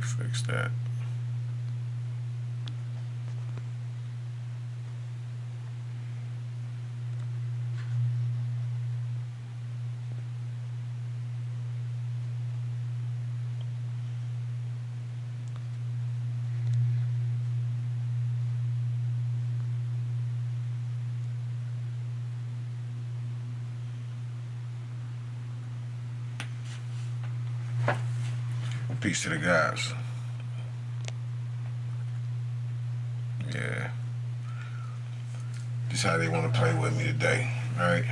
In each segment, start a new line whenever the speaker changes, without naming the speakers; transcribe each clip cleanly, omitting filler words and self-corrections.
fix that. Peace to the guys. Yeah. This is how they want to play with me today. Alright.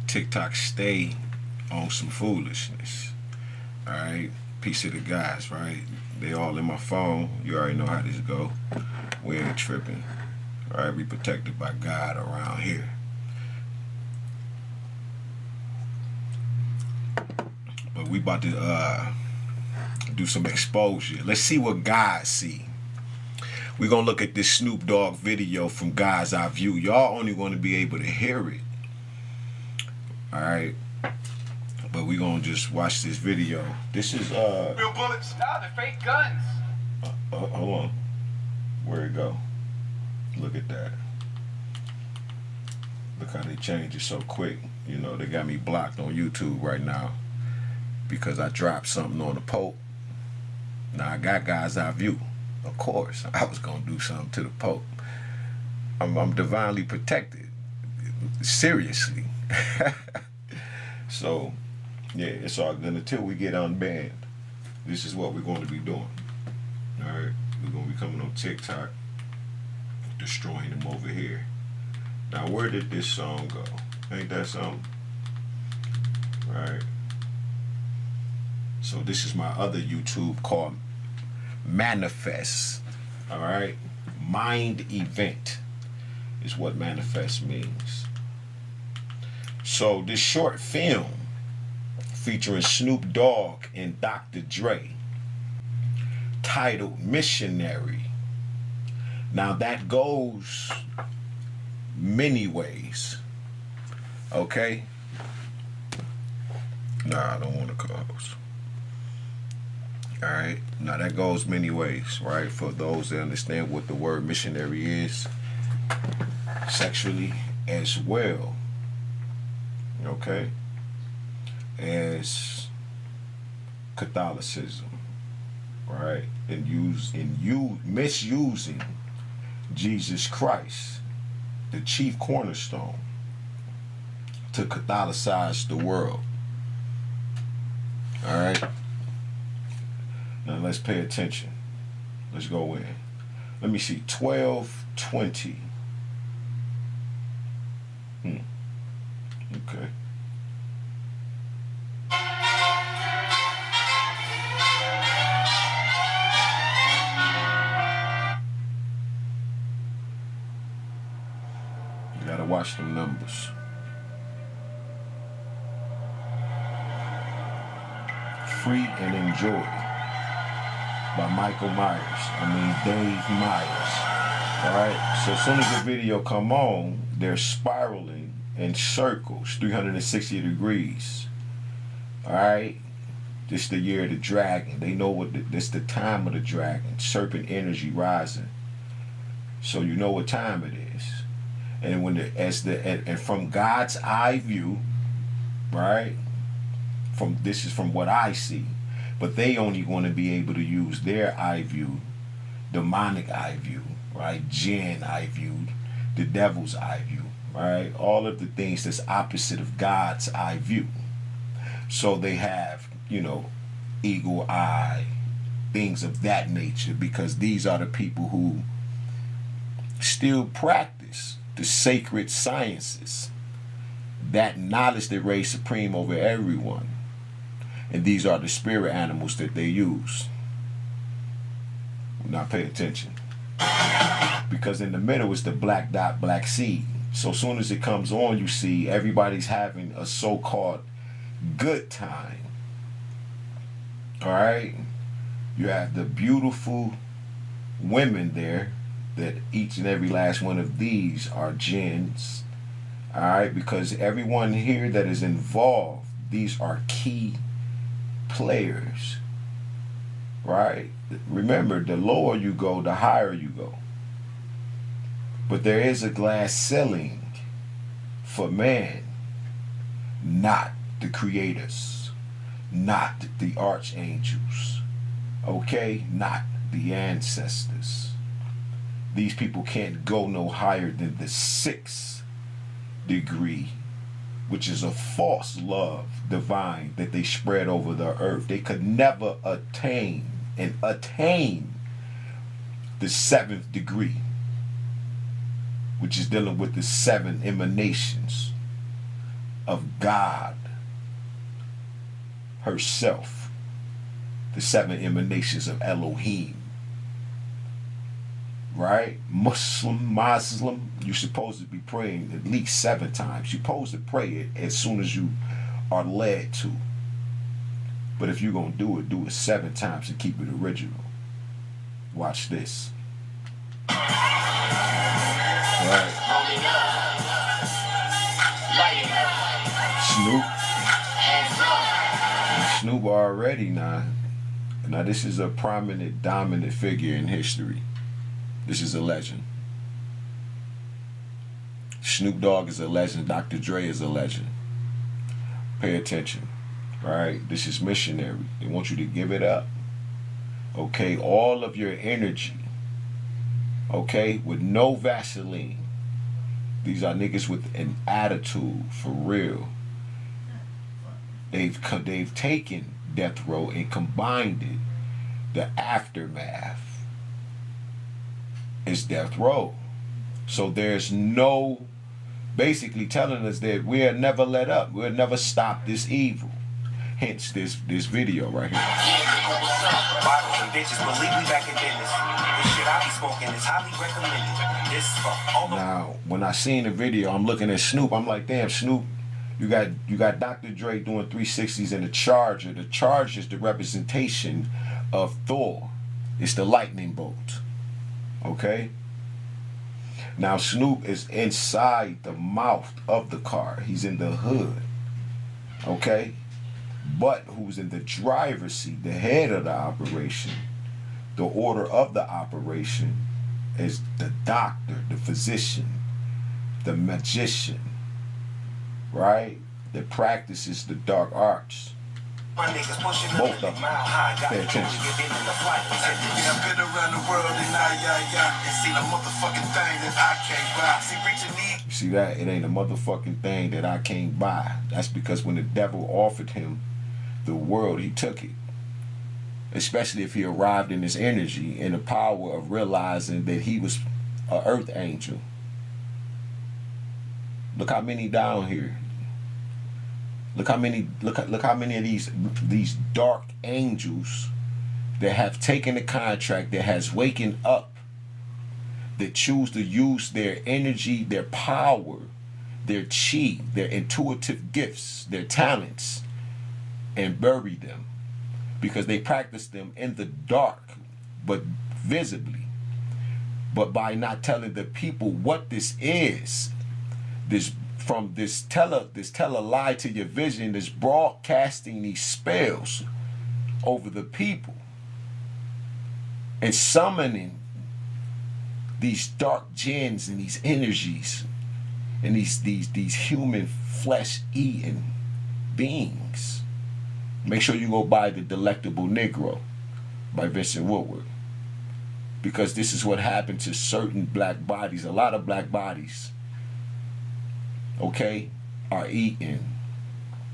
TikTok stay on some foolishness. Alright. Peace to the guys, right? They all in my phone. You already know how this go. We ain't tripping. Alright, we protected by God around here. But we about to do some exposure. Let's see what God see. We're going to look at this Snoop Dogg video from God's Eye View. Y'all only going to be able to hear it. Alright? But we're going to just watch this video. This is,
real bullets? No, they're fake guns.
Hold on. Where'd it go? Look at that. Look how they change it so quick. You know, they got me blocked on YouTube right now because I dropped something on the Pope. Now I got God's Eye View. Of course, I was gonna do something to the Pope. I'm divinely protected. Seriously. So, yeah, it's all good until we get unbanned. This is what we're going to be doing. Alright, we're gonna be coming on TikTok, destroying them over here. Now, where did this song go? Ain't that something? Right. So this is my other YouTube called Manifest. Alright? Mind Event is what manifest means. So this short film featuring Snoop Dogg and Dr. Dre, titled Missionary. Now that goes many ways. Okay? Nah, I don't want to co-host. Alright, now that goes many ways, right? For those that understand what the word missionary is, sexually as well, okay, as Catholicism, right? And misusing Jesus Christ, the chief cornerstone, to Catholicize the world. Alright? Now let's pay attention. Let's go in. Let me see. 12:20. Okay. You gotta watch them numbers. Free and Enjoy by Dave Myers. Alright, so as soon as the video come on, they're spiraling in circles, 360 degrees. Alright, this is the year of the dragon. They know what this the time of the dragon, serpent energy rising. So you know what time it is. And when and from God's eye view, right? This is from what I see. But they only going to be able to use their eye view, demonic eye view, right? Jinn eye view, the devil's eye view, right? All of the things that's opposite of God's eye view. So they have, you know, eagle eye, things of that nature, because these are the people who still practice the sacred sciences, that knowledge that reigns supreme over everyone. And these are the spirit animals that they use. Now pay attention. Because in the middle is the black dot, black seed. So as soon as it comes on, you see everybody's having a so-called good time. Alright? You have the beautiful women there, that each and every last one of these are jinns. Alright? Because everyone here that is involved, these are key players right? Remember, the lower you go, the higher you go. But there is a glass ceiling for man, not the creators, not the archangels, okay? Not the ancestors. These people can't go no higher than the 6th degree, which is a false love divine that they spread over the earth. They could never attain the 7th degree, which is dealing with the 7 emanations of God herself, the 7 emanations of Elohim. Right? Muslim, you're supposed to be praying at least 7 times. You're supposed to pray it as soon as you are led to. But if you're going to do it 7 times and keep it original. Watch this. Right. Snoop already now. Now this is a prominent, dominant figure in history. This is a legend. Snoop Dogg is a legend. Dr. Dre is a legend. Pay attention. Right? This is missionary. They want you to give it up. Okay? All of your energy. Okay? With no Vaseline. These are niggas with an attitude, for real. They've taken death row and combined it. The aftermath is death row. So there's no, basically telling us that we'll never let up. We'll never stop this evil. Hence this video right here.
Bottles and bitches, believe me back in business. This shit I be smoking is highly recommended. This for all the...
Now, when I seen the video, I'm looking at Snoop. I'm like, damn, Snoop, you got Dr. Dre doing 360s in the Charger. The Charger is the representation of Thor. It's the lightning bolt. Okay? Now Snoop is inside the mouth of the car. He's in the hood. Okay? But who's in the driver's seat, the head of the operation, the order of the operation is the doctor, the physician, the magician, right? That practices the dark arts. Both of them. Pay attention.
I've been around the world and seen a motherfucking thing that I can't buy. See, reaching me.
You see that? It ain't a motherfucking thing that I can't buy. That's because when the devil offered him the world, he took it. Especially if he arrived in his energy and the power of realizing that he was an earth angel. Look how many down here. Look how many of these dark angels that have taken the contract, that has waken up, that choose to use their energy, their power, their chi, their intuitive gifts, their talents, and bury them. Because they practice them in the dark, but visibly. But by not telling the people what this is, this tell a lie to your vision, this broadcasting these spells over the people and summoning these dark jinns and these energies and these human flesh eating beings. Make sure you go buy The Delectable Negro by Vincent Woodward, because this is what happened to certain black bodies. A lot of black bodies, okay, are eaten.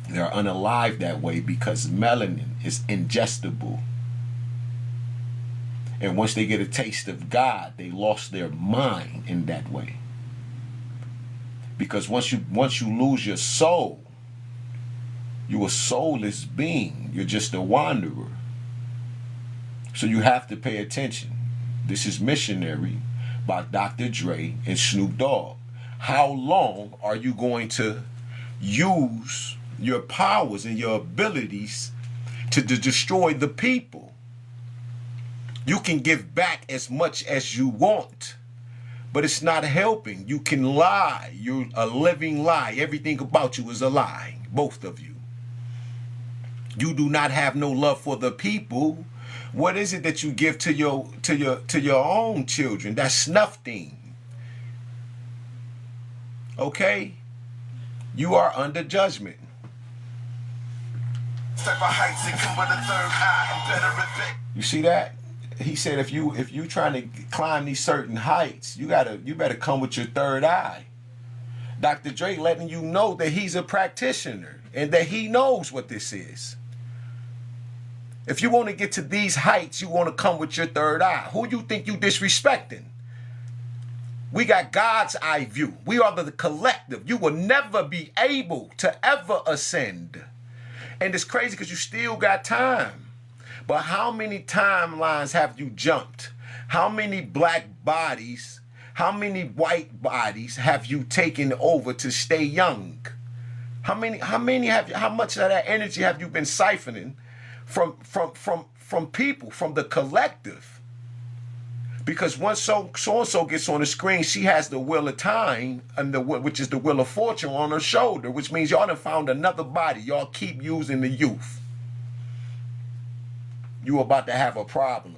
They're unalive that way because melanin is ingestible. And once they get a taste of God, they lost their mind in that way. Because once you lose your soul, you're a soulless being. You're just a wanderer. So you have to pay attention. This is Missionary by Dr. Dre and Snoop Dogg. How long are you going to use your powers and your abilities to destroy the people? You can give back as much as you want, but it's not helping. You can lie. You're a living lie. Everything about you is a lie. Both of you. You do not have no love for the people What is it that you give to your own children? That's nothing. Okay? You are under judgment. You see that? He said if you trying to climb these certain heights, you better come with your third eye. Dr. Dre letting you know that he's a practitioner and that he knows what this is. If you want to get to these heights, you want to come with your third eye. Who you think you disrespecting? We got God's eye view. We are the collective. You will never be able to ever ascend. And it's crazy because you still got time. But how many timelines have you jumped? How many black bodies, how many white bodies have you taken over to stay young? How much of that energy have you been siphoning from people, from the collective? Because once so-and-so gets on the screen, she has the wheel of time, which is the wheel of fortune on her shoulder, which means y'all done found another body. Y'all keep using the youth. You about to have a problem.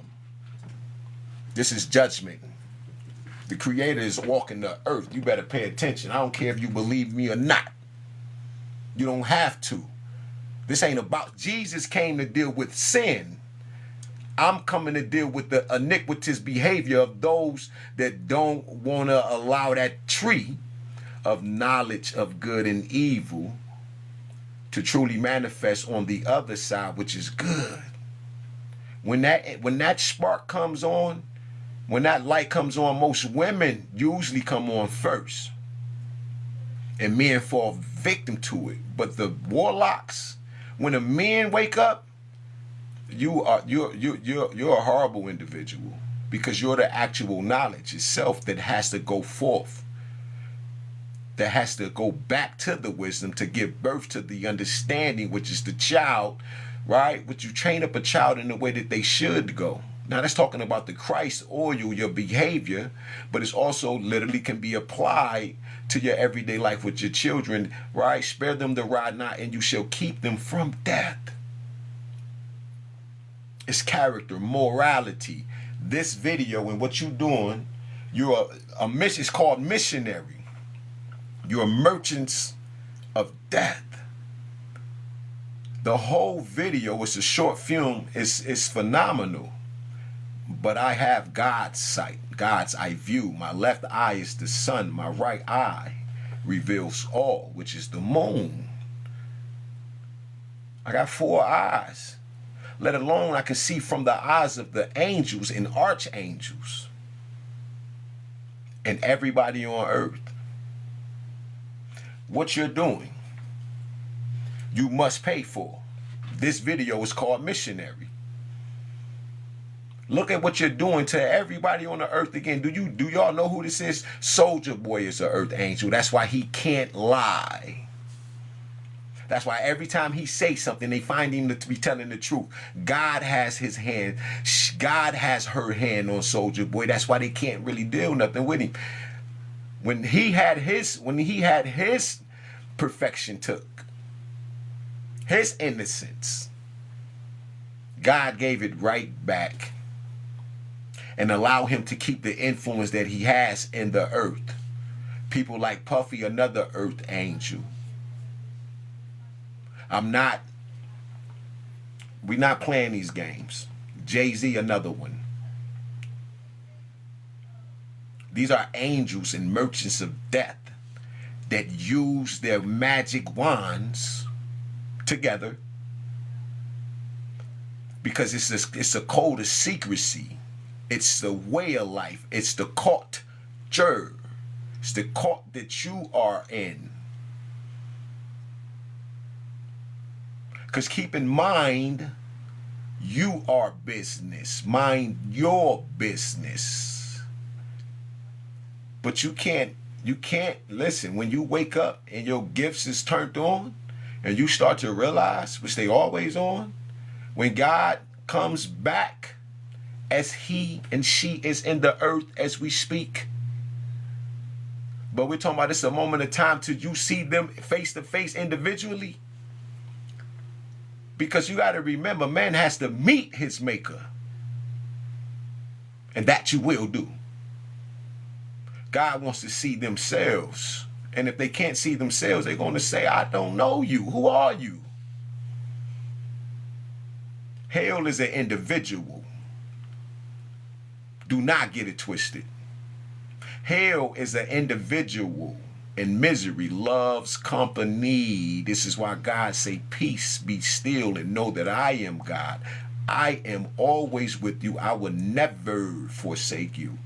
This is judgment. The Creator is walking the earth. You better pay attention. I don't care if you believe me or not. You don't have to. This ain't about... Jesus came to deal with sin. I'm coming to deal with the iniquitous behavior of those that don't want to allow that tree of knowledge of good and evil to truly manifest on the other side, which is good. When that spark comes on, when that light comes on, most women usually come on first. And men fall victim to it. But the warlocks, when the men wake up, you're a horrible individual, because you're the actual knowledge itself that has to go forth, that has to go back to the wisdom to give birth to the understanding, which is the child, right? But you train up a child in the way that they should go. Now that's talking about the Christ oil, your behavior, but it's also literally can be applied to your everyday life with your children, right? Spare them the rod not, and you shall keep them from death. It's character, morality. This video and what you're doing, you're a mission. It's called missionary. You're merchants of death. The whole video, it's a short film, is phenomenal. But I have God's sight, God's eye view. My left eye is the sun. My right eye reveals all, which is the moon. I got 4 eyes. Let alone I can see from the eyes of the angels and archangels and everybody on earth. What you're doing, you must pay for. This video is called Missionary. Look at what you're doing to everybody on the earth again. Do y'all know who this is? Soldier Boy is an earth angel. That's why he can't lie. That's why every time he says something, they find him to be telling the truth. God has his hand. God has her hand on Soldier Boy. That's why they can't really deal nothing with him. When he had his perfection took, his innocence, God gave it right back and allow him to keep the influence that he has in the earth. People like Puffy, another earth angel. We're not playing these games. Jay-Z, another one. These are angels and merchants of death that use their magic wands together, because it's a code of secrecy. It's the way of life. It's the culture. It's the cult that you are in. Because keep in mind, you are business. Mind your business. But you can't listen. When you wake up and your gifts is turned on and you start to realize, which they always on, when God comes back as he and she is in the earth as we speak. But we're talking about this a moment of time till you see them face to face individually. Because you got to remember, man has to meet his maker. And that you will do. God wants to see themselves. And if they can't see themselves, they're going to say, I don't know you. Who are you? Hell is an individual. Do not get it twisted. Hell is an individual, and misery loves company. This is why God say, peace, be still, and know that I am God. I am always with you. I will never forsake you.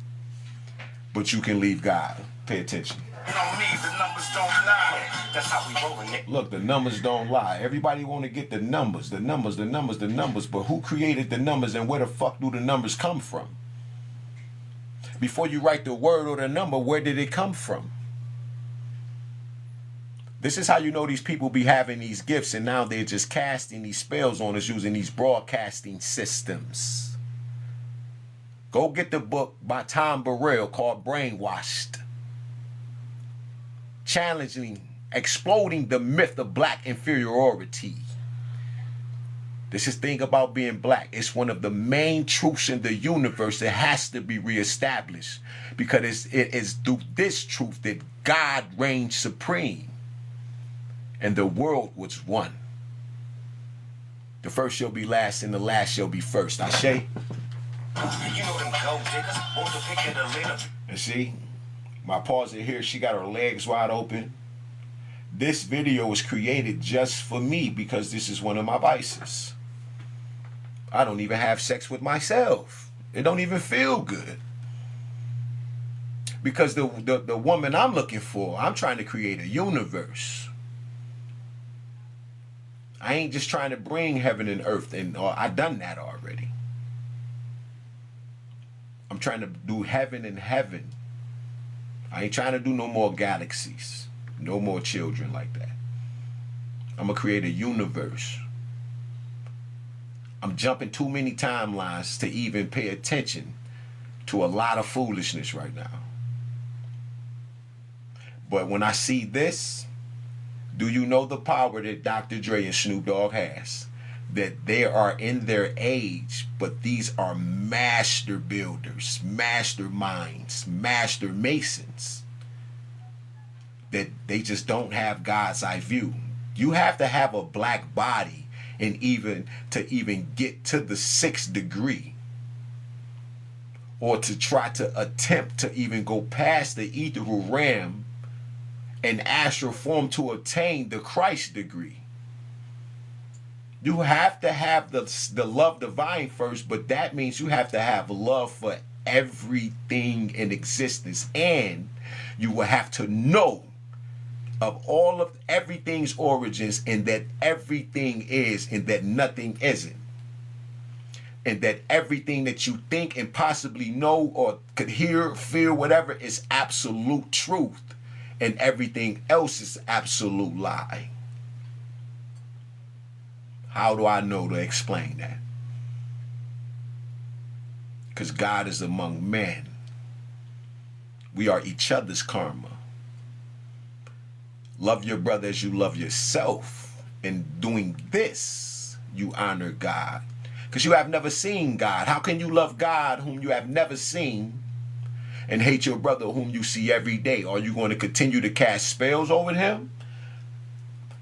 But you can leave God. Pay attention.
You know me, the numbers don't lie. That's how we rolling it.
Look, the numbers don't lie. Everybody want to get the numbers, the numbers, the numbers, the numbers. But who created the numbers, and where the fuck do the numbers come from? Before you write the word or the number, where did it come from? This is how you know these people be having these gifts, and now they're just casting these spells on us using these broadcasting systems. Go get the book by Tom Burrell called Brainwashed. Challenging, exploding the myth of black inferiority. This is the thing about being black. It's one of the main truths in the universe that has to be reestablished, because it is through this truth that God reigns supreme and the world was one. The first shall be last and the last shall be first. Ashe?
You know them gold diggers, want to pick at a little.
And see, my pause it here, she got her legs wide open. This video was created just for me because this is one of my vices. I don't even have sex with myself. It don't even feel good. Because the woman I'm looking for, I'm trying to create a universe. I ain't just trying to bring heaven and earth, and I done that already. I'm trying to do heaven and heaven. I ain't trying to do no more galaxies. No more children like that. I'm going to create a universe. I'm jumping too many timelines to even pay attention to a lot of foolishness right now. But when I see this, do you know the power that Dr. Dre and Snoop Dogg has? That they are in their age, but these are master builders, masterminds, master masons. That they just don't have God's eye view. You have to have a black body and even get to the 6th degree, or to try to attempt to even go past the ethereal realm and astral form to attain the Christ degree. You have to have the love divine first, but that means you have to have love for everything in existence, and you will have to know of all of everything's origins, and that everything is and that nothing isn't, and that everything that you think and possibly know or could hear, feel, whatever, is absolute truth, and everything else is absolute lie. How do I know to explain that? Because God is among men. We are each other's karma. Love your brother as you love yourself. In doing this, you honor God. Because you have never seen God. How can you love God whom you have never seen and hate your brother whom you see every day? Are you going to continue to cast spells over him?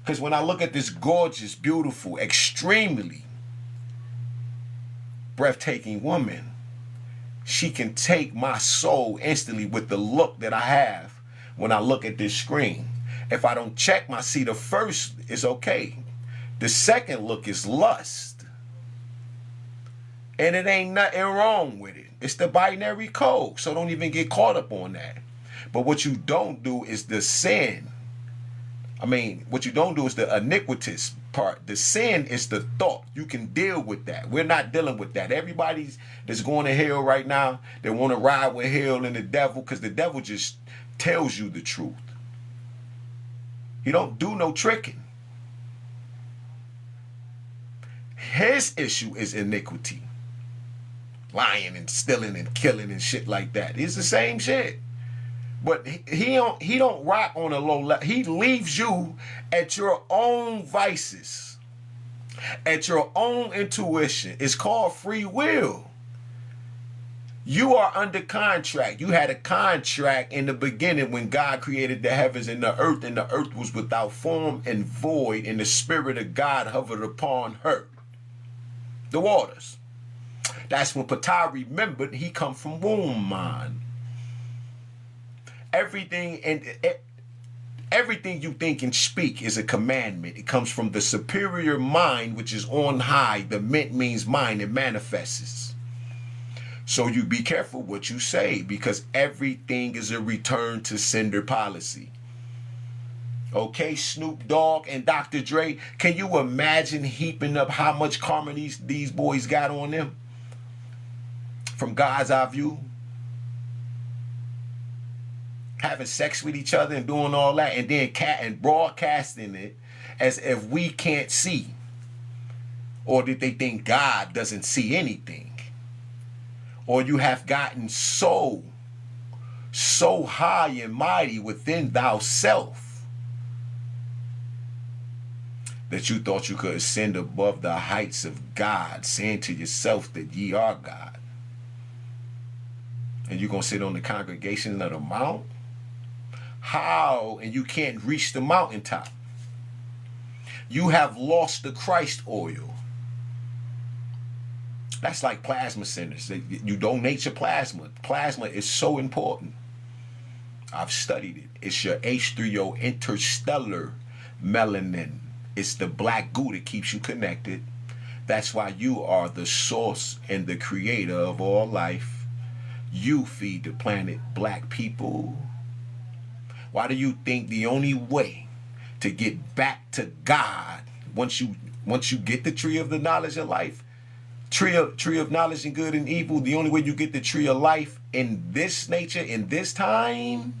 Because when I look at this gorgeous, beautiful, extremely breathtaking woman, she can take my soul instantly with the look that I have when I look at this screen. If I don't check my see, the first is okay. The second look is lust. And it ain't nothing wrong with it. It's the binary code. So don't even get caught up on that. But what you don't do is the sin. What you don't do is the iniquitous part. The sin is the thought. You can deal with that. We're not dealing with that. Everybody's that's going to hell right now, they want to ride with hell and the devil, because the devil just tells you the truth. He don't do no tricking. His issue is iniquity. Lying and stealing and killing and shit like that. It's the same shit. But he don't rock on a low level. He leaves you at your own vices, at your own intuition. It's called free will. You are under contract. You had a contract in the beginning when God created the heavens and the earth was without form and void, and the Spirit of God hovered upon her. The waters. That's when Ptah remembered he come from womb mind. Everything you think and speak is a commandment. It comes from the superior mind, which is on high. The mint means mind. It manifests. So you be careful what you say, because everything is a return to sender policy. Okay, Snoop Dogg and Dr. Dre, can you imagine heaping up how much karma these boys got on them? From God's eye view? Having sex with each other and doing all that, and then broadcasting it as if we can't see. Or did they think God doesn't see anything? Or you have gotten so high and mighty within thyself that you thought you could ascend above the heights of God, saying to yourself that ye are God. And you're going to sit on the congregation of the mount? How? And you can't reach the mountaintop. You have lost the Christ oil. That's like plasma centers. You donate your plasma. Plasma is so important. I've studied it. It's your H3O interstellar melanin. It's the black goo that keeps you connected. That's why you are the source and the creator of all life. You feed the planet, black people. Why do you think the only way to get back to God, once you get the tree of the knowledge of life, tree of knowledge and good and evil, the only way you get the tree of life in this nature, in this time?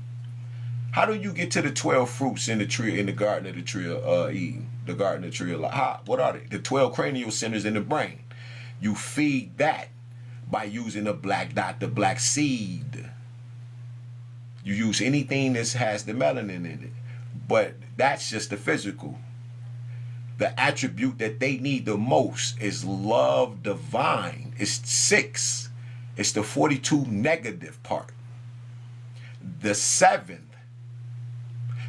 How do you get to the 12 fruits in the garden of the tree of Eden, the garden of the tree of life? What are they? The 12 cranial centers in the brain. You feed that by using the black dot, the black seed. You use anything that has the melanin in it. But that's just the physical. The attribute that they need the most is love divine. It's 6. It's the 42 negative part. The 7th,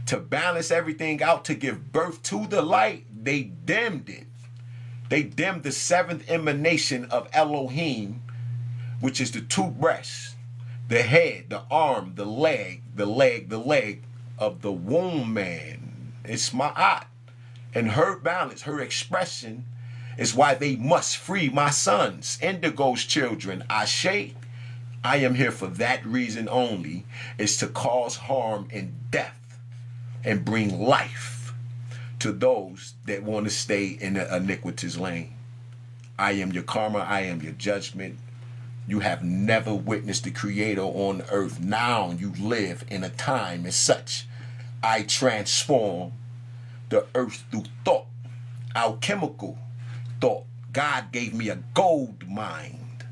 to balance everything out, to give birth to the light, they dimmed it. They dimmed the 7th emanation of Elohim, which is the 2 breasts, the head, the arm, the leg of the womb man. It's Ma'at. And her balance, her expression, is why they must free my sons, Indigo's children. Ashe, I am here for that reason only, is to cause harm and death and bring life to those that want to stay in the iniquitous lane. I am your karma, I am your judgment. You have never witnessed the Creator on earth. Now you live in a time as such. I transform the earth through thought, alchemical thought. God gave me a gold mind.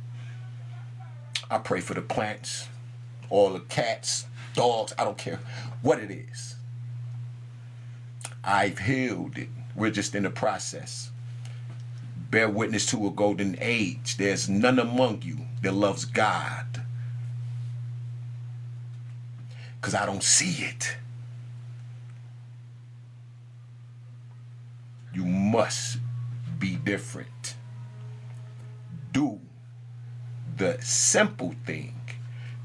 I pray for the plants, all the cats, dogs, I don't care what it is. I've healed it. We're just in the process. Bear witness to a golden age. There's none among you that loves God, because I don't see it. You must be different. Do the simple thing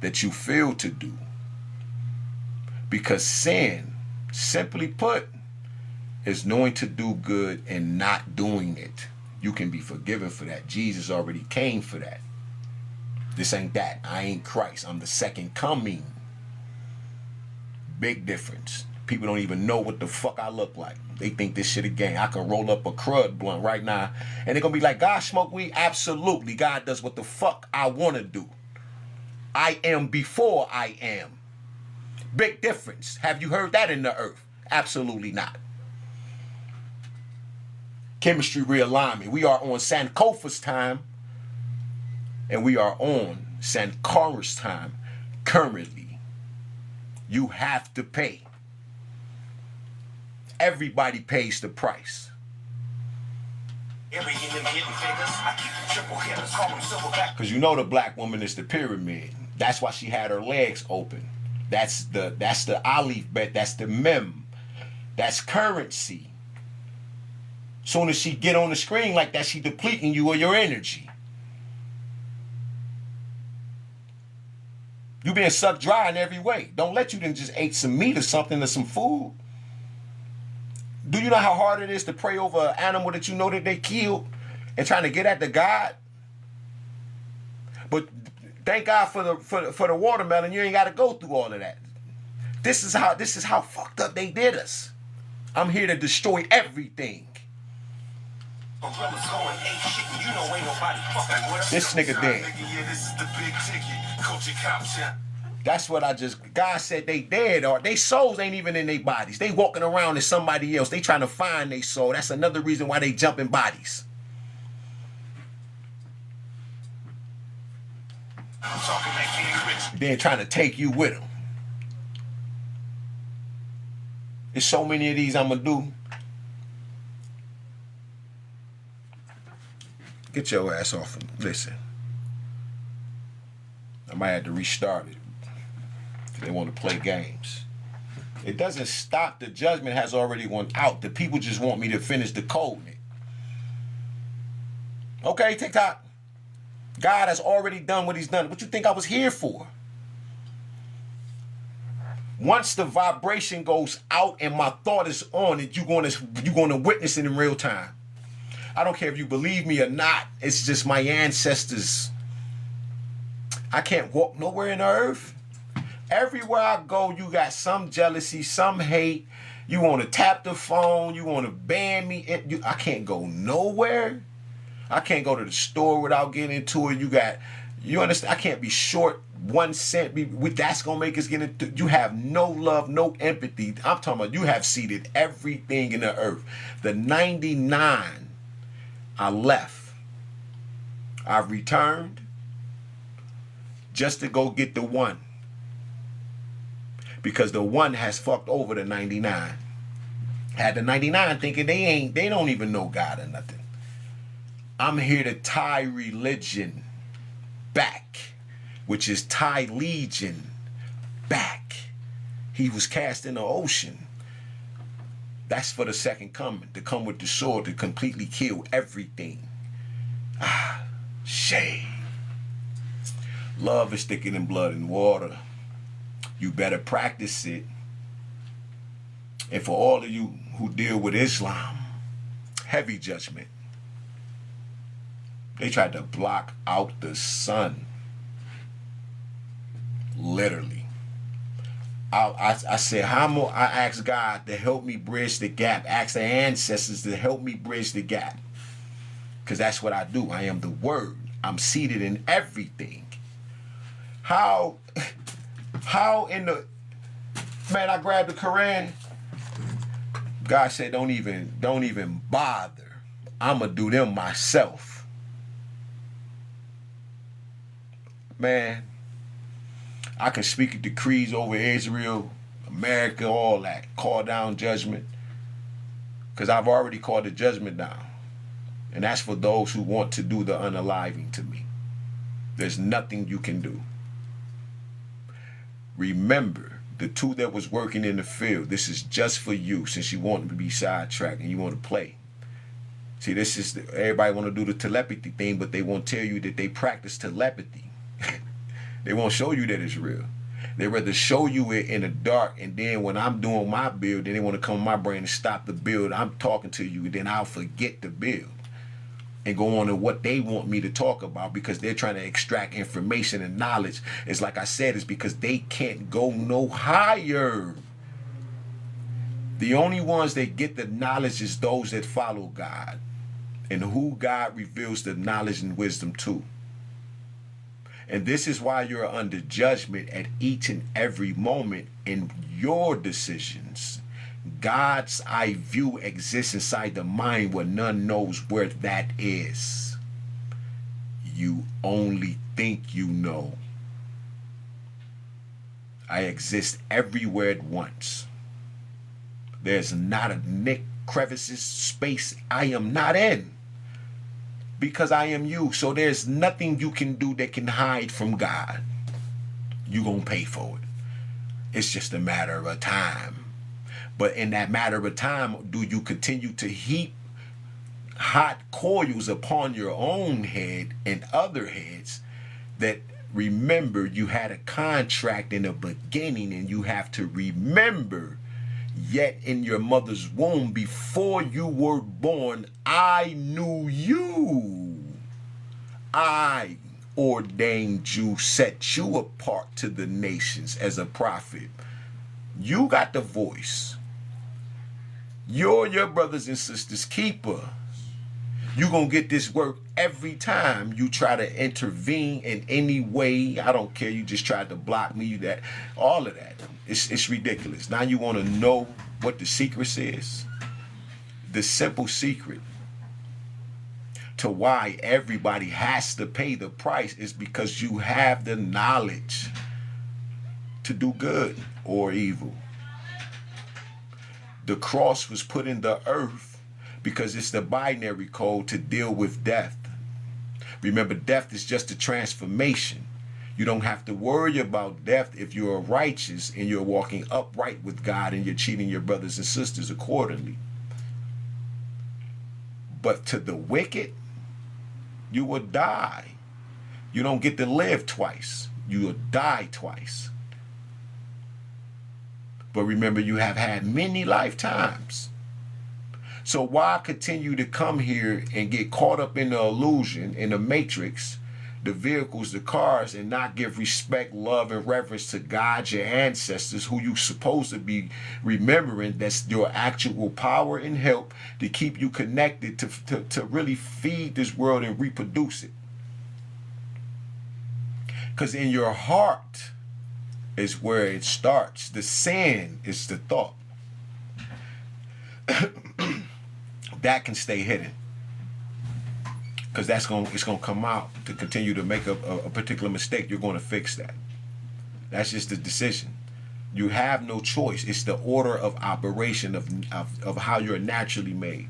that you feel to do. Because sin, simply put, is knowing to do good and not doing it. You can be forgiven for that. Jesus already came for that. This ain't that. I ain't Christ. I'm the second coming. Big difference. People don't even know what the fuck I look like. They think this shit a game. I can roll up a crud blunt right now, and they're gonna be like, God smoke weed? Absolutely. God does what the fuck I want to do. I am before I am. Big difference. Have you heard that in the earth? Absolutely not. Chemistry realignment. We are on Sankofa's time, and we are on Sankara's time currently. You have to pay. Everybody pays the price.
Every in them hidden figures, I keep the triple hitters, call them silverback.
Because you know the black woman is the pyramid. That's why she had her legs open. That's the Alif bet. That's the mem. That's currency. Soon as she get on the screen like that, she depleting you of your energy. You being sucked dry in every way. Don't let you then just ate some meat or something or some food. Do you know how hard it is to pray over an animal that you know that they killed and trying to get at the God? But thank God for the watermelon. You ain't got to go through all of that. This is how fucked up they did us. I'm here to destroy everything. This nigga dead. That's what God said they dead, or they souls ain't even in their bodies. They walking around as somebody else. They trying to find their soul. That's another reason why they jump in bodies. Then trying to take you with them. There's so many of these I'm going to do. Get your ass off and listen. I might have to restart it. They want to play games. It doesn't stop. The judgment has already went out. The people just want me to finish the code. Okay, TikTok. God has already done what he's done. What you think I was here for? Once the vibration goes out and my thought is on it, you're gonna witness it in real time. I don't care if you believe me or not. It's just my ancestors. I can't walk nowhere in the earth. Everywhere I go, you got some jealousy, some hate. You want to tap the phone. You want to ban me. I can't go nowhere. I can't go to the store without getting into it. You understand? I can't be short 1 cent. That's going to make us get into. You have no love, no empathy. I'm talking about you have seeded everything in the earth. The 99, I left. I returned just to go get the 1. Because the 1 has fucked over the 99. Had the 99 thinking they don't even know God or nothing. I'm here to tie religion back, which is tie legion back. He was cast in the ocean. That's for the second coming, to come with the sword to completely kill everything. Shame. Love is thicker than blood and water. You better practice it. And for all of you who deal with Islam, heavy judgment. They tried to block out the sun. Literally. I said, I asked God to help me bridge the gap. Ask the ancestors to help me bridge the gap. Because that's what I do. I am the word. I'm seated in everything. How in the... Man, I grabbed the Quran. God said, don't even bother. I'm going to do them myself. Man, I can speak decrees over Israel, America, all that. Call down judgment. Because I've already called the judgment down. And that's for those who want to do the unaliving to me. There's nothing you can do. Remember, the 2 that was working in the field, this is just for you, since you want to be sidetracked and you want to play. See, this is everybody want to do the telepathy thing, but they won't tell you that they practice telepathy. They won't show you that it's real. They rather show you it in the dark, and then when I'm doing my build, then they want to come in my brain and stop the build. I'm talking to you, and then I'll forget the build and go on to what they want me to talk about, because they're trying to extract information and knowledge. It's like I said, it's because they can't go no higher. The only ones that get the knowledge is those that follow God, and who God reveals the knowledge and wisdom to. And this is why you're under judgment at each and every moment in your decisions. God's eye view exists inside the mind where none knows where that is. You only think you know. I exist everywhere at once. There's not a nick, crevices, space I am not in. because I am you. So there's nothing you can do that can hide from God. You're going to pay for it. It's just a matter of time. But in that matter of time, do you continue to heap hot coals upon your own head and other heads that remember you had a contract in the beginning, and you have to remember, yet in your mother's womb, before you were born, I knew you. I ordained you, set you apart to the nations as a prophet. You got the voice. You're your brothers and sisters' keeper. You're going to get this work every time you try to intervene in any way. I don't care. You just tried to block me. That, all of that. It's ridiculous. Now you want to know what the secret is? The simple secret to why everybody has to pay the price is because you have the knowledge to do good or evil. The cross was put in the earth because it's the binary code to deal with death. Remember, death is just a transformation. You don't have to worry about death if you're righteous and you're walking upright with God and you're treating your brothers and sisters accordingly. But to the wicked, you will die. You don't get to live twice. You will die twice. But remember, you have had many lifetimes. So why continue to come here and get caught up in the illusion, in the matrix, the vehicles, the cars, and not give respect, love, and reverence to God, your ancestors, who you supposed to be remembering? That's your actual power and help to keep you connected, to really feed this world and reproduce it. Because in your heart is where it starts. The sand is the thought. That can stay hidden, because it's gonna come out. To continue to make a particular mistake, you're going to fix that. That's just the decision. You have no choice. It's the order of operation of how you're naturally made.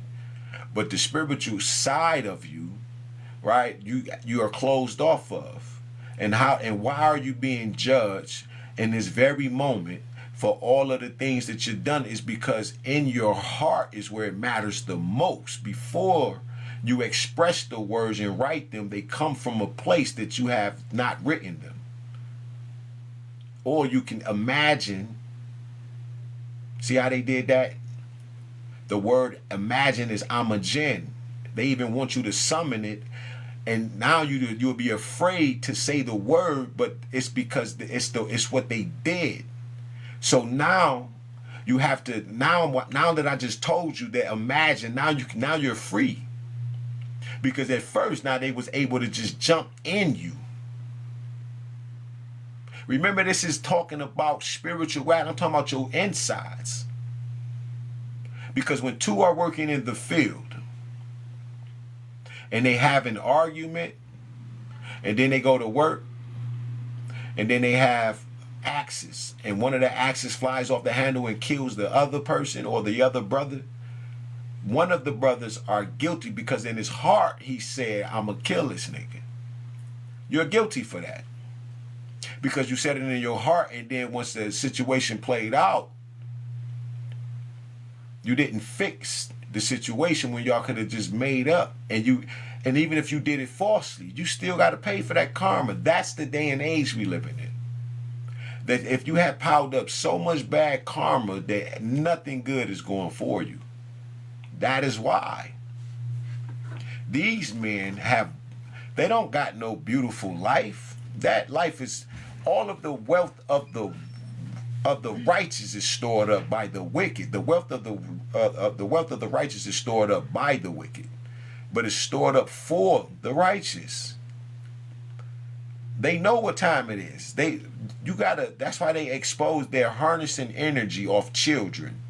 But the spiritual side of you, right, you are closed off of. And why are you being judged in this very moment for all of the things that you've done? Is because in your heart is where it matters the most. Before you express the words and write them, they come from a place that you have not written them. Or you can imagine. See how they did that? The word imagine is amagen. They even want you to summon it. And now you'll be afraid to say the word, but it's because it's what they did. So now you have to, now that I just told you that imagine, now you're free. Because at first, now they was able to just jump in you. Remember, this is talking about spirituality. I'm talking about your insides. Because when two are working in the field and they have an argument, and then they go to work, and then they have axes, and one of the axes flies off the handle and kills the other person or the other brother, one of the brothers are guilty because in his heart he said, I'm gonna kill this nigga. You're guilty for that because you said it in your heart, and then once the situation played out, you didn't fix the situation when y'all could have just made up. And even if you did it falsely, you still got to pay for that karma. That's the day and age we living in. That if you have piled up so much bad karma that nothing good is going for you. That is why these men they don't got no beautiful life. That life is, all of the wealth of the righteous is stored up by the wicked. The wealth of the righteous is stored up by the wicked, but it's stored up for the righteous. They know what time it is. That's why they expose, they're harnessing energy off children.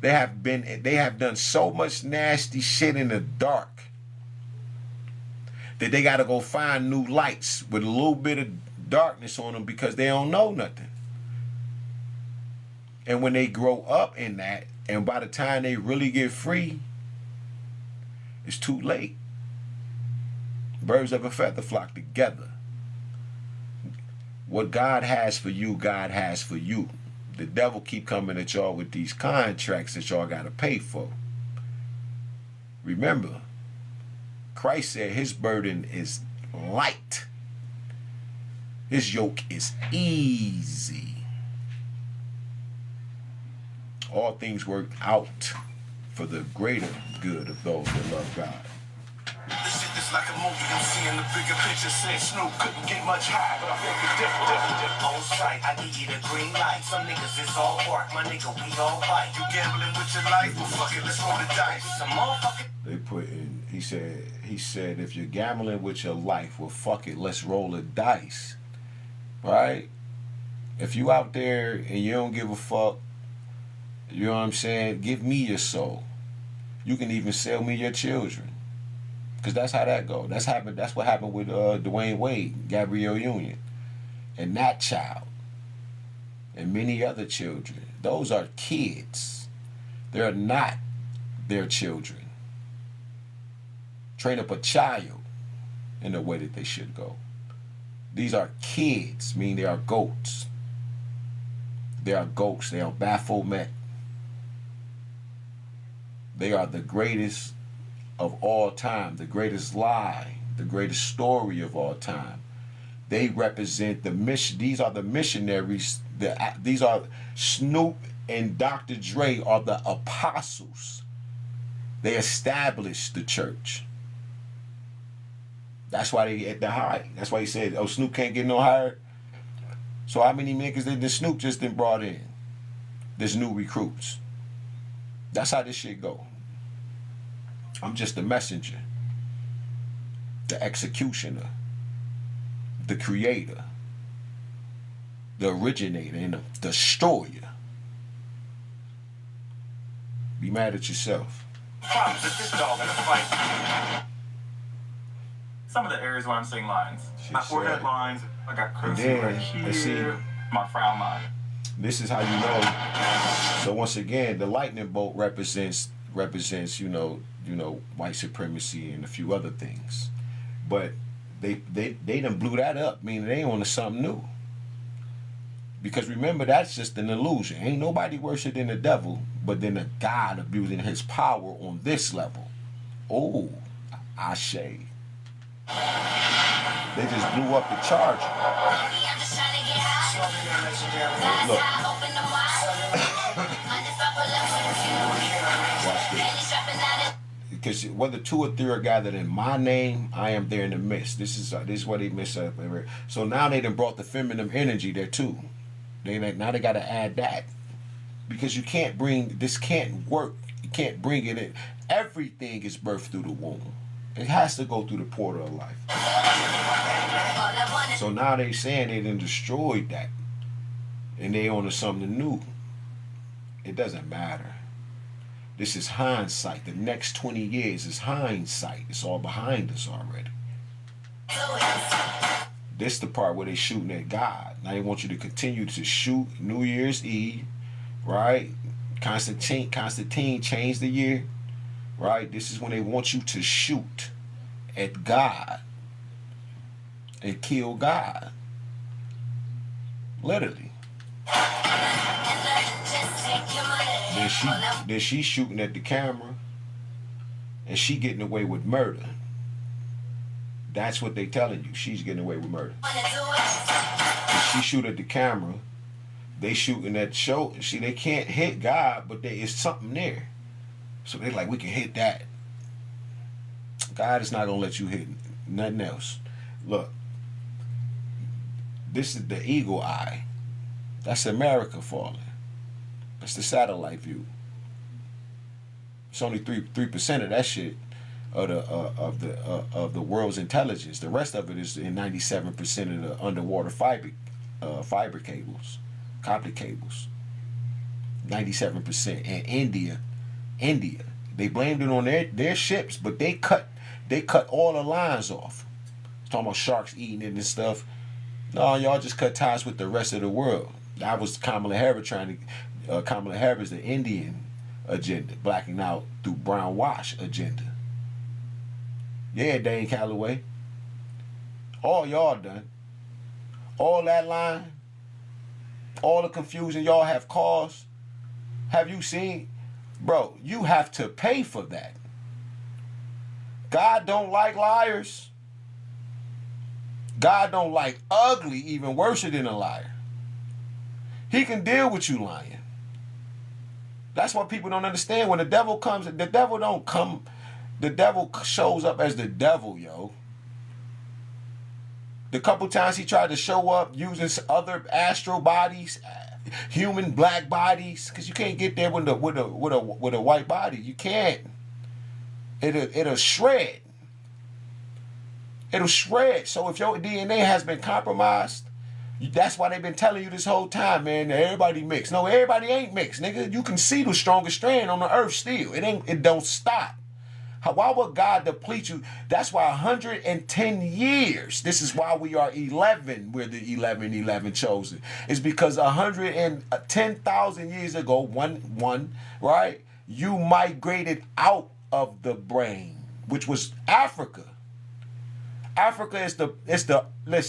They have done so much nasty shit in the dark that they got to go find new lights with a little bit of darkness on them because they don't know nothing. And when they grow up in that, and by the time they really get free, It's too late. Birds of a feather flock together. What God has for you, God has for you. The devil keep coming at y'all with these contracts that y'all got to pay for. Remember, Christ said his burden is light. His yoke is easy. All things work out for the greater good of those that love God.
This shit is like a movie, I'm seeing the bigger picture. Said Snoop couldn't get much higher, but I feel it different. On sight, I give you the green light. Some niggas is all bark, my nigga, we all fight. You gambling with your life? Well, fuck it, let's roll the dice. Some motherfucking.
They put in, he said, if you're gambling with your life, well, fuck it, let's roll the dice. Right? If you out there and you don't give a fuck, you know what I'm saying? Give me your soul. You can even sell me your children. Because that's how that goes. That's what happened with Dwayne Wade, Gabrielle Union, and that child, and many other children. Those are kids. They're not their children. Train up a child in the way that they should go. These are kids, meaning they are goats. They are goats. They are Baphomet. They are the greatest of all time, the greatest lie, the greatest story of all time. They represent the mission. These are the missionaries. These are Snoop and Dr. Dre are the apostles. They established the church. That's why they at the high. That's why he said, "Oh, Snoop can't get no higher." So how many niggas did the Snoop just been brought in? There's new recruits. That's how this shit go. I'm just the messenger, the executioner, the creator, the originator, and the destroyer. Be mad at yourself.
Problems with this dog in a fight.
Some of the areas where I'm seeing lines.
Shit,
My forehead
sad.
lines, I got
And
cursive
then,
right
let's see.
here, my frown line.
This is how you know. So once again, the lightning bolt represents you know white supremacy and a few other things, but they done blew that up, meaning they on to something new. Because remember, that's just an illusion. Ain't nobody worse than the devil, but then a God abusing his power on this level. Oh, Ashe. They just blew up the charger. Look. Watch this. Because whether two or three are gathered in my name, I am there in the midst. This is what they miss up. So now they done brought the feminine energy there too. Now they got to add that, because you can't bring this, can't work. You can't bring it in. Everything is birthed through the womb. It has to go through the portal of life. So now they saying they done destroyed that, and they on to something new. It doesn't matter. This is hindsight. The next 20 years is hindsight. It's all behind us already. This the part where they shooting at God. Now they want you to continue to shoot New Year's Eve, right? Constantine changed the year, right? This is when they want you to shoot at God and kill God. Literally. Then she shooting at the camera, and she getting away with murder. That's what they telling you. She's getting away with murder. She shoot at the camera. They shooting at show. See, they can't hit God, but there is something there. So they like, we can hit that. God is not gonna let you hit nothing else. Look, this is the eagle eye. That's America falling. That's the satellite view. It's only 3% of that shit of the world's intelligence. The rest of it is in 97% of the underwater fiber cables, copper cables. 97%. And India, they blamed it on their ships, but they cut all the lines off. Talking about sharks eating it and stuff. No, y'all just cut ties with the rest of the world. That was Kamala Harris the Indian agenda, blacking out through brown wash agenda. Yeah, Dane Calloway. All y'all done. All that line, all the confusion y'all have caused. Have you seen? Bro, you have to pay for that. God don't like liars. God don't like ugly, even worse than a liar. He can deal with you lying. That's what people don't understand. When the devil comes, the devil don't come. The devil shows up as the devil, yo. The couple times he tried to show up using other astral bodies, human black bodies, because you can't get there with a white body. You can't. It'll shred. It'll shred. So if your DNA has been compromised, that's why they've been telling you this whole time, man, that everybody mixed. No, everybody ain't mixed, nigga. You can see the strongest strand on the earth still. It don't stop. Why would God deplete you? That's why 110 years, this is why we are 11, we're the 11 chosen. It's because 110,000 years ago, one, right? You migrated out of the brain, which was Africa. Africa is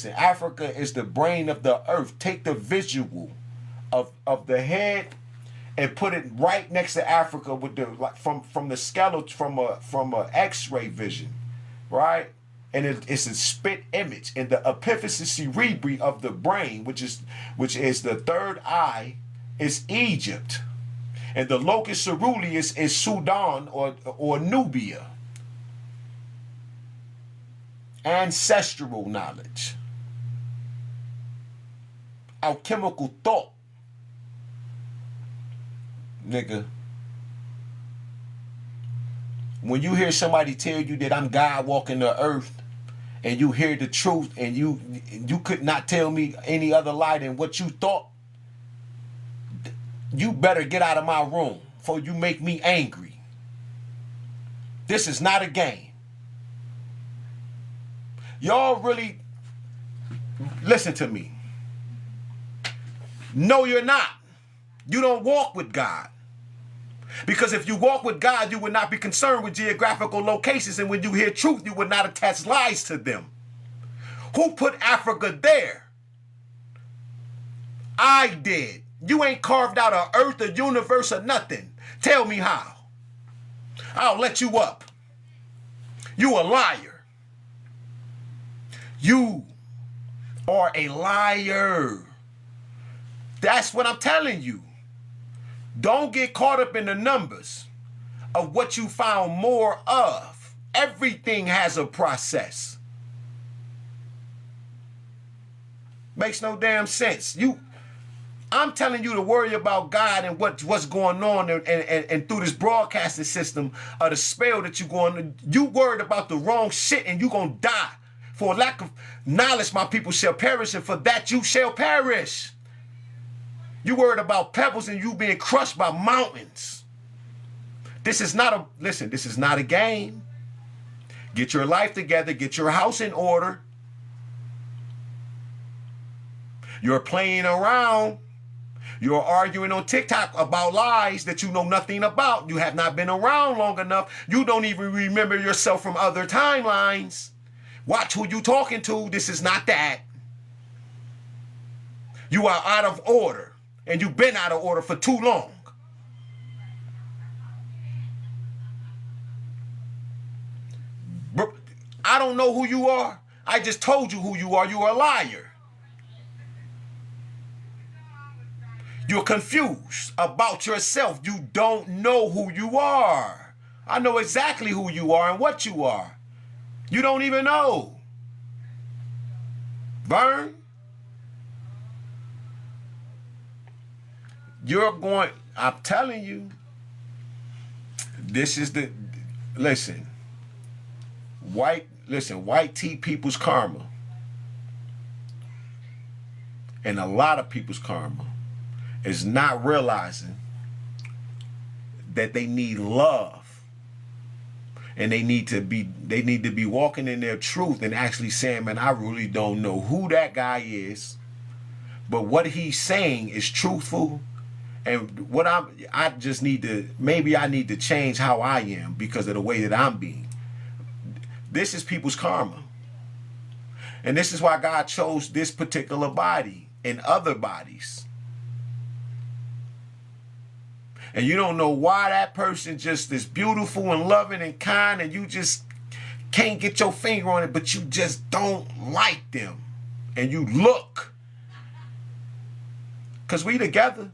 Africa is the brain of the earth. Take the visual of the head and put it right next to Africa with the from the skeleton from a X-ray vision, right? And it's a spit image. And the epiphysis cerebri of the brain, which is the third eye, is Egypt, and the locus ceruleus is Sudan or Nubia. Ancestral knowledge, alchemical thought, nigga. When you hear somebody tell you that I'm God walking the earth, and you hear the truth, and you could not tell me any other lie than what you thought, you better get out of my room before you make me angry. This is not a game. Y'all really listen to me. No, you're not. You don't walk with God. Because if you walk with God, you would not be concerned with geographical locations. And when you hear truth, you would not attach lies to them. Who put Africa there? I did. You ain't carved out an earth, a universe, or nothing. Tell me how. I'll let you up. You a liar. You are a liar. That's what I'm telling you. Don't get caught up in the numbers of what you found more of. Everything has a process. Makes no damn sense. I'm telling you to worry about God and what's going on and through this broadcasting system of the spell that you're going to. You worried about the wrong shit and you're going to die. For lack of knowledge, my people shall perish, and for that you shall perish. You worried about pebbles and you being crushed by mountains. This is not a game. Get your life together. Get your house in order. You're playing around. You're arguing on TikTok about lies that you know nothing about. You have not been around long enough. You don't even remember yourself from other timelines. Watch who you talking to. This is not that. You are out of order. And you've been out of order for too long. I don't know who you are. I just told you who you are. You're a liar. You're confused about yourself. You don't know who you are. I know exactly who you are and what you are. You don't even know. Burn. I'm telling you, this is white tea people's karma. And a lot of people's karma is not realizing that they need love. And they need to be walking in their truth and actually saying, man, I really don't know who that guy is, but what he's saying is truthful. And what I just need to, maybe I need to change how I am because of the way that I'm being. This is people's karma. And this is why God chose this particular body and other bodies. And you don't know why that person just is beautiful and loving and kind, and you just can't get your finger on it, but you just don't like them. And you look. Because we together.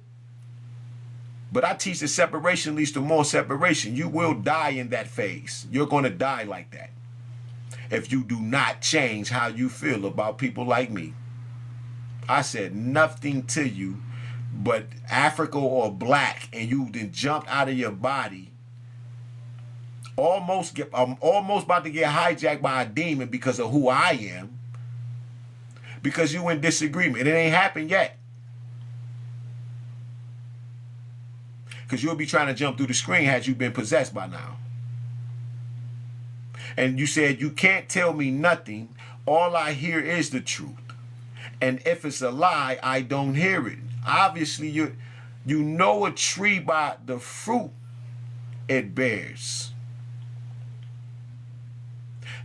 But I teach that separation leads to more separation. You will die in that phase. You're going to die like that if you do not change how you feel about people like me. I said nothing to you but Africa or black, and you then jumped out of your body. I'm almost about to get hijacked by a demon because of who I am. Because you in disagreement. It ain't happened yet. Because you'll be trying to jump through the screen had you been possessed by now. And you said, you can't tell me nothing. All I hear is the truth. And if it's a lie, I don't hear it. Obviously, you know a tree by the fruit it bears.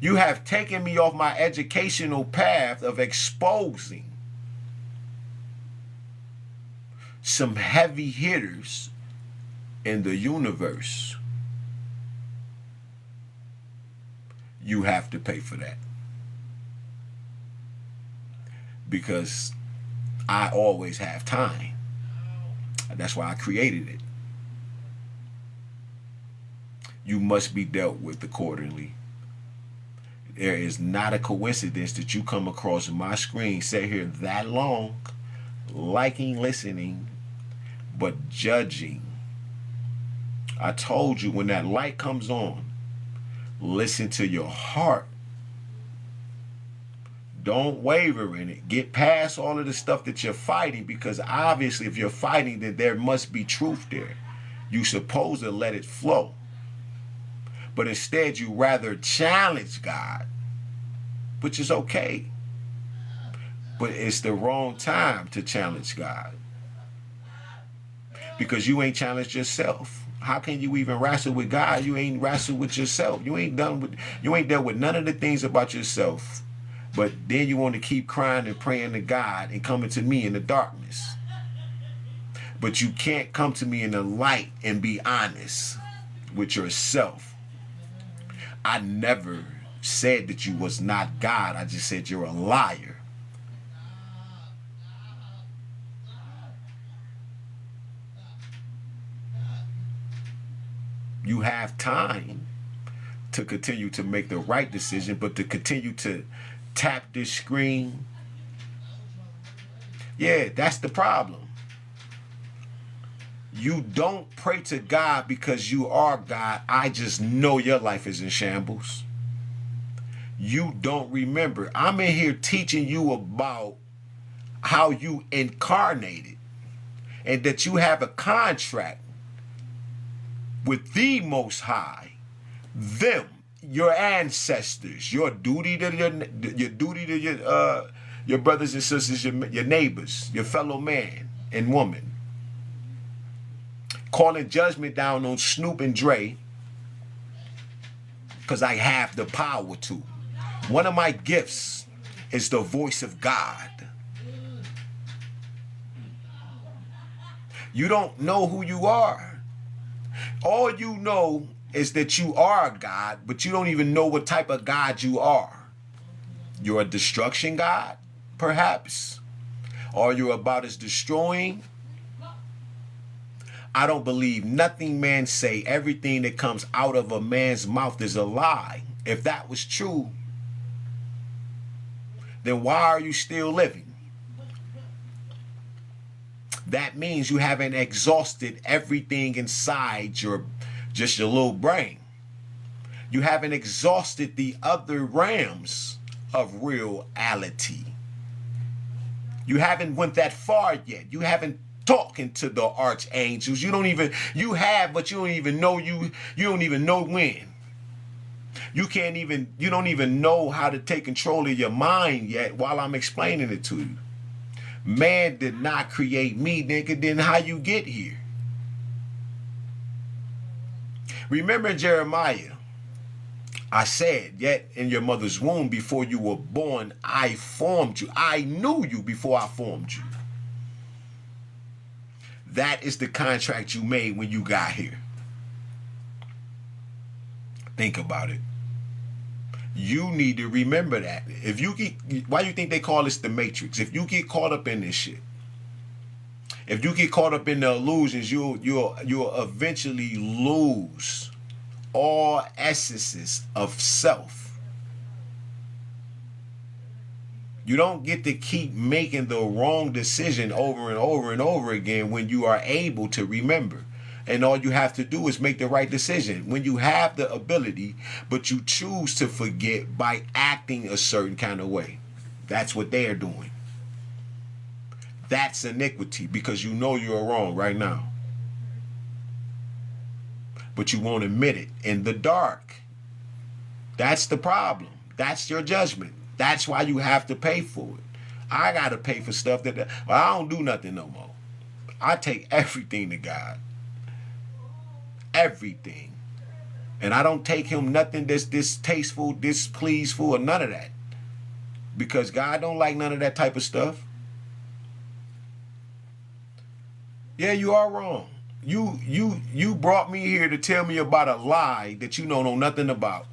You have taken me off my educational path of exposing some heavy hitters in the universe. You have to pay for that. Because I always have time. That's why I created it. You must be dealt with accordingly. There is not a coincidence that you come across my screen, sit here that long, liking, listening, but judging. I told you, when that light comes on, listen to your heart. Don't waver in it. Get past all of the stuff that you're fighting, because obviously if you're fighting, then there must be truth there. You're supposed to let it flow. But instead you rather challenge God, which is okay. But it's the wrong time to challenge God. Because you ain't challenged yourself. How can you even wrestle with God? You ain't wrestled with yourself. You ain't dealt with none of the things about yourself. But then you want to keep crying and praying to God and coming to me in the darkness. But you can't come to me in the light and be honest with yourself. I never said that you was not God. I just said you're a liar. You have time to continue to make the right decision, but to continue to tap this screen, yeah, that's the problem. You don't pray to God because you are God. I just know your life is in shambles. You don't remember. I'm in here teaching you about how you incarnated and that you have a contract with the Most High, them, your ancestors, your duty to your brothers and sisters, your neighbors, your fellow man and woman. Calling judgment down on Snoop and Dre because I have the power to. One of my gifts is the voice of God. You don't know who you are. All you know is that you are a God, but you don't even know what type of God you are. You're a destruction God, perhaps? Or you're about as destroying? I don't believe nothing man say. Everything that comes out of a man's mouth is a lie. If that was true, then why are you still living? That means you haven't exhausted everything inside your little brain. You haven't exhausted the other realms of reality. You haven't went that far yet. You haven't talking to the archangels. You don't even know you don't even know when. You don't even know how to take control of your mind yet while I'm explaining it to you. Man did not create me, nigga. Then how you get here? Remember Jeremiah I said, yet in your mother's womb before you were born, I formed you. I knew you before I formed you. That is the contract you made when you got here. Think about it. You need to remember that. If you get, why you think they call this the Matrix? If you get caught up in this shit, if you get caught up in the illusions, you'll eventually lose all essences of self. You don't get to keep making the wrong decision over and over and over again when you are able to remember. And all you have to do is make the right decision. When you have the ability, but you choose to forget by acting a certain kind of way. That's what they are doing. That's iniquity, because you know you're wrong right now. But you won't admit it in the dark. That's the problem. That's your judgment. That's why you have to pay for it. I got to pay for stuff that, well, I don't do nothing no more. I take everything to God. Everything. And I don't take him nothing that's distasteful, displeaseful, or none of that. Because God don't like none of that type of stuff. Yeah, you are wrong. You brought me here to tell me about a lie that you know nothing about.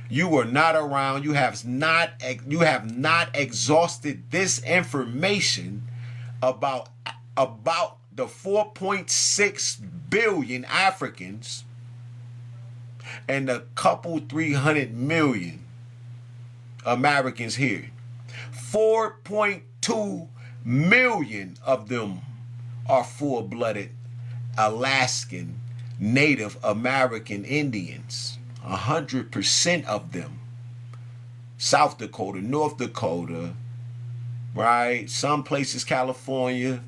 You were not around. You have not exhausted this information about the 4.6 billion Africans and a couple 300 million Americans here. 4.2 million of them are full-blooded Alaskan Native American Indians. 100% of them. South Dakota, North Dakota, right? Some places, California,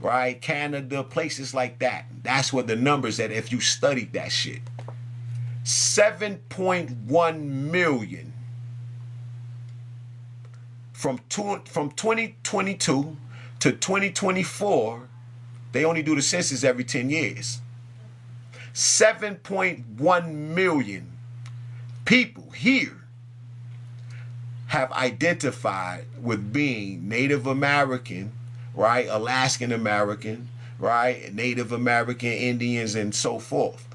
right? Canada, places like that. That's what the numbers that if you studied that shit. 7.1 million from 2022 to 2024. They only do the census every 10 years. 7.1 million people here have identified with being Native American, right? Alaskan American, right? Native American Indians and so forth.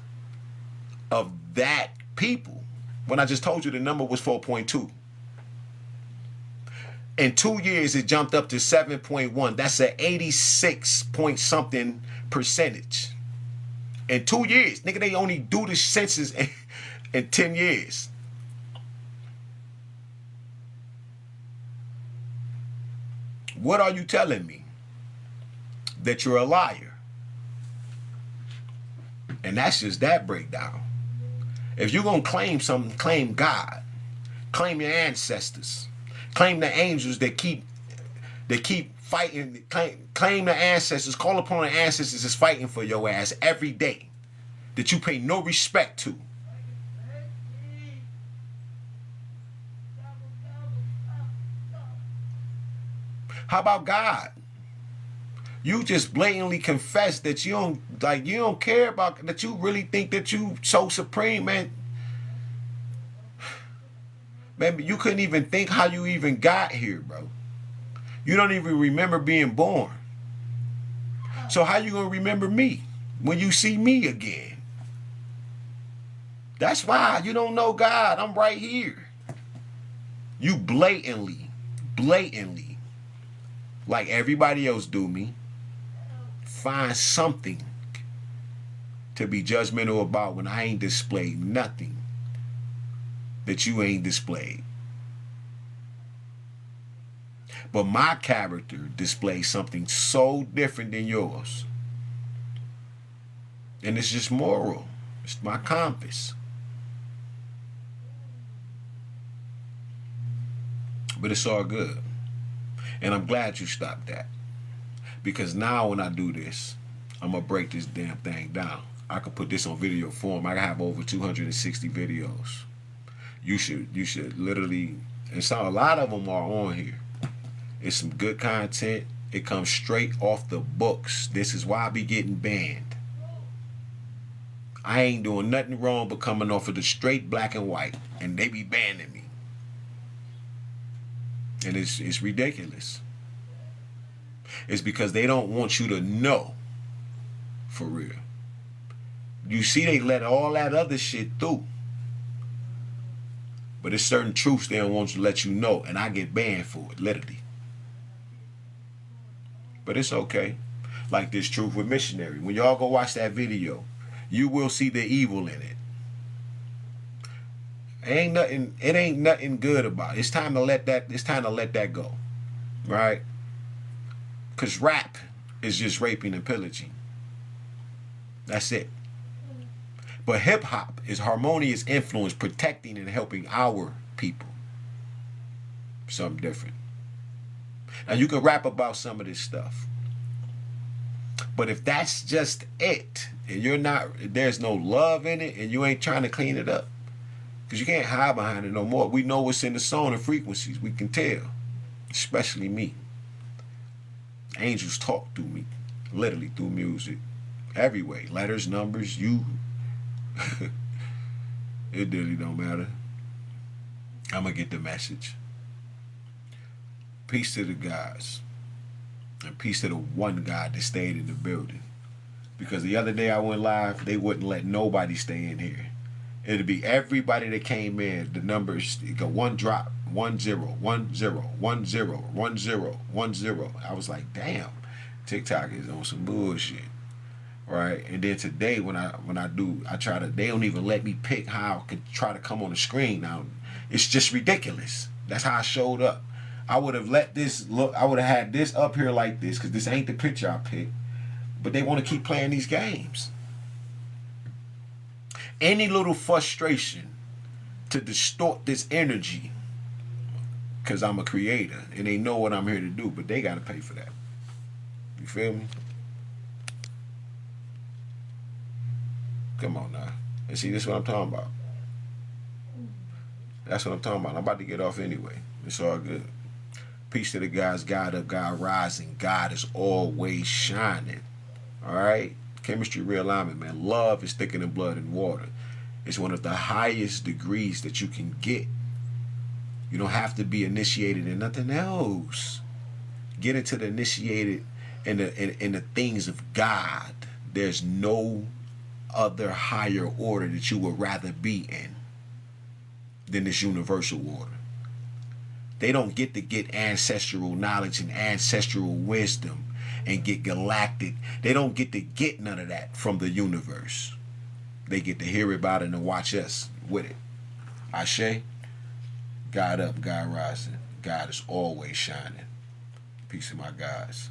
Of that people, when I just told you the number was 4.2. In 2 years, it jumped up to 7.1. That's an 86 point something percentage. In 2 years. Nigga, they only do the census in 10 years. What are you telling me? That you're a liar. And that's just that breakdown. If you're going to claim something, claim God. Claim your ancestors. Claim the angels that keep fighting. Claim the ancestors. Call upon the ancestors that's fighting for your ass every day. That you pay no respect to. How about God? You just blatantly confess that you don't care about, that you really think that you so supreme, man. Man, you couldn't even think how you even got here, bro. You don't even remember being born. So how you gonna remember me when you see me again? That's why you don't know God. I'm right here. You blatantly, like everybody else do me, find something to be judgmental about when I ain't displayed nothing that you ain't displayed. But my character displays something so different than yours. And it's just moral. It's my compass. But it's all good. And I'm glad you stopped that. Because now when I do this, I'm going to break this damn thing down. I could put this on video form. I have over 260 videos. You should literally, and so a lot of them are on here. It's some good content. It comes straight off the books. This is why I be getting banned. I ain't doing nothing wrong but coming off of the straight black and white, and they be banning me. And it's ridiculous. It's because they don't want you to know, for real. You see, they let all that other shit through. But it's certain truths they don't want you to let you know, and I get banned for it, literally. But it's okay. Like this truth with missionary. When y'all go watch that video, you will see the evil in it. It ain't nothing good about it. It's time to let that go. Right? Cause rap is just raping and pillaging. That's it. But hip hop is harmonious influence, protecting and helping our people. Something different. Now you can rap about some of this stuff. But if that's just it, and there's no love in it, and you ain't trying to clean it up, because you can't hide behind it no more. We know what's in the song and frequencies. We can tell. Especially me. Angels talk through me. Literally through music. Every way. Letters, numbers, you. It really don't matter. I'm going to get the message. Peace to the guys. And peace to the one God that stayed in the building. Because the other day I went live, they wouldn't let nobody stay in here. It'd be everybody that came in. The numbers, it go one drop, 1 0, 1 0, 1 0, 1 0, 1 0. I was like, damn, TikTok is on some bullshit. Right? And then today when I try to, they don't even let me pick how I could try to come on the screen. Now, it's just ridiculous. That's how I showed up. I would have let this look, I would have had this up here like this, because this ain't the picture I picked. But they want to keep playing these games. Any little frustration to distort this energy, because I'm a creator and they know what I'm here to do, but they got to pay for that. You feel me? Come on now. And see, this is what I'm talking about. That's what I'm talking about. I'm about to get off anyway. It's all good. Peace to the guys. God up, God rising. God is always shining. All right? Chemistry realignment, man. Love is thicker than blood and water. It's one of the highest degrees that you can get. You don't have to be initiated in nothing else. Get into the initiated in the things of God. There's no other higher order that you would rather be in than this universal order. They don't get to get ancestral knowledge and ancestral wisdom and get galactic. They don't get to get none of that from the universe. They get to hear about it and watch us with it. Ashe, God up, God rising. God is always shining. Peace to my guys.